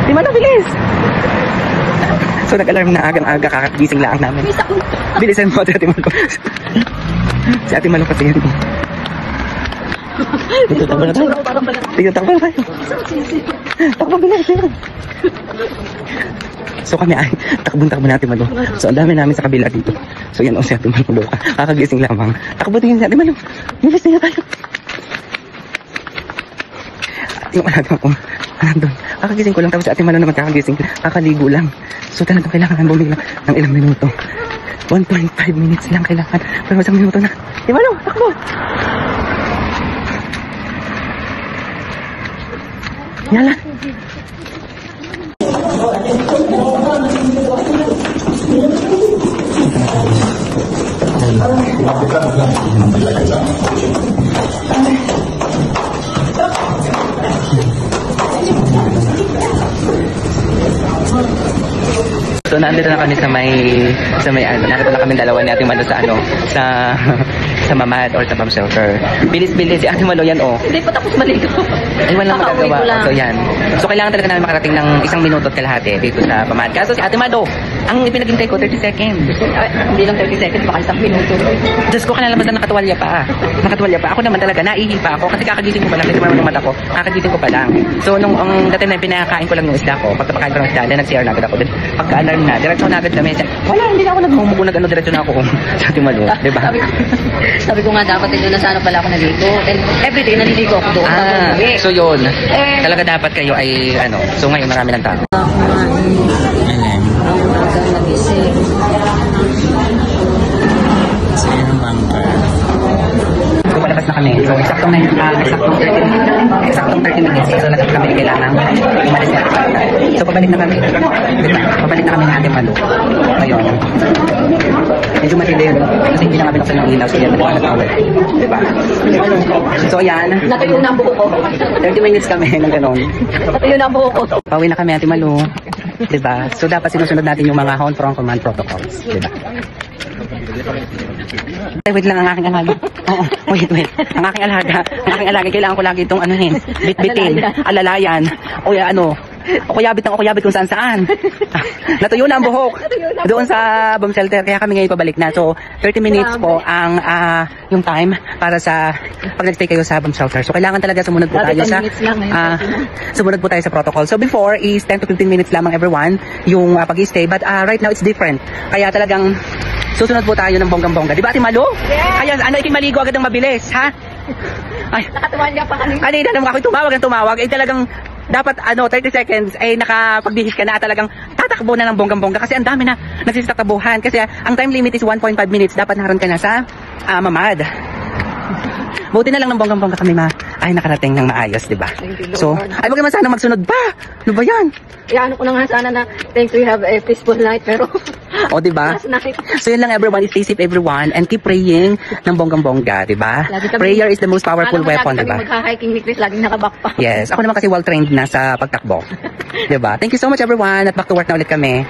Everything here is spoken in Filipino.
Di man, bilis! So, nag-alarm na agang-aga, kakagising lang namin. Bilisan mo, Ate Malo. Si Ate Malo kasi yan. Dito, takbo na tayo. Dito, takbo na tayo. Takbo, bilis. So, kami ay takbo na Ate Malo. So, ang dami namin sa kabila dito. So, yan o si Ate Malo. Kakagising lamang. Takbo din si Ate Malo. Bilis na tayo. Yung alaga ko, nandun. Kakagising ko lang, tapos si Ate Malo naman kakagising. Kakaligo lang. So talagang kailangan bumili lang ng ilang minuto. 1.5 minutes lang kailangan. Pero isang minuto na. Ate Malo, takbo! Yala! So nandito na kami sa may ano, nandito na kami dalawa ni Ate Malo sa ano, sa mamad or sa bomb shelter. Bilis si Ate Malo yan oh. Hindi pa tapos maligo. Ay walang magagawa. So yan. So kailangan talaga namin makarating ng 1 minuto at kalahati dito sa mamad. Kaso si Ate Malo, ang ipinaghintay ko 30 seconds. Ay, hindi lang 30 seconds, baka 1 minuto. Diyos ko, kanalabas na nakatwalya pa. Nakatwalya pa. Ako naman talaga, naihi pa ako. Kasi kakagising ko pa lang. Kasi naman yung mata ko. Kakagising ko pa lang. So, nung dati na pinakain ko lang yung isda ko. Pagkapakain ko ng isda, then nag-CR na agad ako. Then, pagka-alarm na, diretso na agad kami. Wala, hindi na ako nag-humugo na gano'n. Diretso na ako. Sa Ate Malo, diba? Sabi ko nga, dapat yun na sana pala ako naligo. And everyday, naliligo ako doon. So yun. Talaga dapat kayo ay, ano. So ngayon, marami lang tao. So, palabas na kami. So, eksaktong 30 minutes. So, lahat kami kailangan umalis na. So, pabalik na kami. Diba? Pabalik na kami ng Ate Malo. Ngayon. Medyo matindi yun. Kasi hindi na kami naksan ng ilaw. So, yan. Diba? So, ayan. Natuyo na ang buho ko. 30 minutes kami ng ganon. Natuyo na ang buho ko. Pauwi na kami, Ate Malo. Diba? So, dapat sinusunod natin yung mga Home Front Command protocols. Diba? Ay, wait lang ang aking alaga. Oo, wait. Ang aking alaga, kailangan ko lagi itong anuhin, bitbitin, alalayan, o kuyabit kung saan. Natuyo na ang buhok doon sa bomb shelter, kaya kami ngayon pabalik na. So, 30 minutes po ang yung time para sa pag nag-stay kayo sa bomb shelter. So, kailangan talaga sumunod po tayo sa protocol. So, before is 10 to 15 minutes lamang everyone yung pag-stay, but right now it's different. Kaya talagang susunod po tayo ng bonggang-bongga. Di ba, Ate Malo? Yeah. Ayan, maligo agad ng mabilis, ha? Ay, Nakatuwalya pa kanina. kanina naman ako tumawag. Eh, talagang dapat, 30 seconds, ay nakapagbihis ka na, talagang tatakbo na ng bonggang-bongga kasi ang dami na nagsisitabuhan. Kasi ang time limit is 1.5 minutes. Dapat naroon ka na sa mamad. Buti na lang ng bonggang-bongga kami nakarating ng maayos, di ba? So, ay wag naman sana magsunod pa. Ano ba yan? Ano ko na nga sana na thanks we have a peaceful night, pero O, di ba? last night. So, yun lang everyone. Stay safe everyone and keep praying ng bonggang-bongga, di ba? Prayer is the most powerful weapon, di ba? Magha-hiking ni Chris, laging nakabackpack. Yes. Ako naman kasi well-trained na sa pagtakbo. Di ba? Thank you so much everyone at back to work na ulit kami.